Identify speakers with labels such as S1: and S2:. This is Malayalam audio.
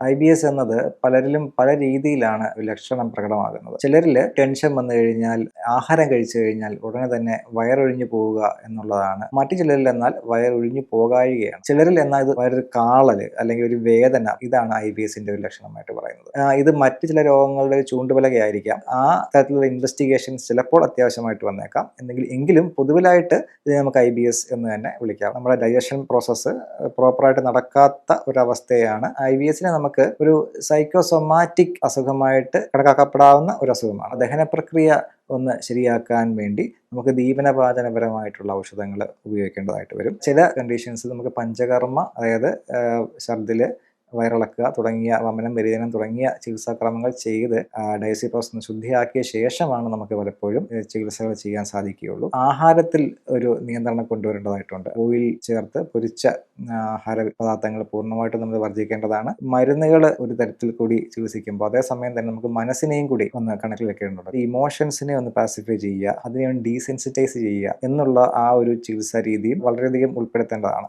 S1: IBS എന്നത് പലരിലും പല രീതിയിലാണ് ലക്ഷണം പ്രകടമാകുന്നത്. ചിലരിൽ ടെൻഷൻ വന്നു കഴിഞ്ഞാൽ, ആഹാരം കഴിച്ചു കഴിഞ്ഞാൽ ഉടനെ തന്നെ വയറൊഴിഞ്ഞു പോവുക എന്നുള്ളതാണ്. മറ്റു ചിലരിൽ എന്നാൽ വയറൊഴിഞ്ഞു പോകാഴികയാണ്. ചിലരിൽ എന്നാൽ ഇത് വയറൊരു കാളല് അല്ലെങ്കിൽ ഒരു വേദന, ഇതാണ് IBSന്റെ ഒരു ലക്ഷണമായിട്ട് പറയുന്നത്. ഇത് മറ്റു ചില രോഗങ്ങളുടെ ചൂണ്ടുപലകയായിരിക്കാം. ആ തരത്തിലുള്ള ഇൻവെസ്റ്റിഗേഷൻസ് ചിലപ്പോൾ അത്യാവശ്യമായിട്ട് വന്നേക്കാം. എങ്കിലും പൊതുവിലായിട്ട് ഇത് നമുക്ക് IBS എന്ന് തന്നെ വിളിക്കാം. നമ്മുടെ ഡൈജഷൻ പ്രോസസ്സ് പ്രോപ്പറായിട്ട് നടക്കാത്ത ഒരവസ്ഥയാണ്. IBSനെ നമുക്ക് ഒരു സൈക്കോസൊമാറ്റിക് അസുഖമായിട്ട് കണക്കാക്കപ്പെടാവുന്ന ഒരു അസുഖമാണ്. ദഹന പ്രക്രിയ ഒന്ന് ശരിയാക്കാൻ വേണ്ടി നമുക്ക് ദീപനപാചനപരമായിട്ടുള്ള ഔഷധങ്ങൾ ഉപയോഗിക്കേണ്ടതായിട്ട് വരും. ചില കണ്ടീഷൻസ് നമുക്ക് പഞ്ചകർമ്മ, അതായത് ഛർദില്, വയറിളക്കുക തുടങ്ങിയ, വമനം, വ്യതിയാനം തുടങ്ങിയ ചികിത്സാക്രമങ്ങൾ ചെയ്ത് ഡയജസ്റ്റീവ് പ്രോസസ് ശുദ്ധിയാക്കിയ ശേഷമാണ് നമുക്ക് പലപ്പോഴും ചികിത്സകൾ ചെയ്യാൻ സാധിക്കുകയുള്ളൂ. ആഹാരത്തിൽ ഒരു നിയന്ത്രണം കൊണ്ടുവരേണ്ടതായിട്ടുണ്ട്. ഓയിൽ ചേർത്ത് പൊരിച്ച ആഹാര പദാർത്ഥങ്ങൾ പൂർണ്ണമായിട്ടും നമ്മൾ വർജിക്കേണ്ടതാണ്. മരുന്നുകൾ ഒരു തരത്തിൽ കൂടി ചികിത്സിക്കുമ്പോൾ അതേസമയം തന്നെ നമുക്ക് മനസ്സിനെയും കൂടി ഒന്ന് കണക്കിൽ വെക്കേണ്ടതുണ്ട്. ഇമോഷൻസിനെ ഒന്ന് പാസിഫൈ ചെയ്യുക, അതിനെ ഡീസെൻസിറ്റൈസ് ചെയ്യുക എന്നുള്ള ആ ഒരു ചികിത്സാ രീതിയും വളരെയധികം ഉൾപ്പെടുത്തേണ്ടതാണ്.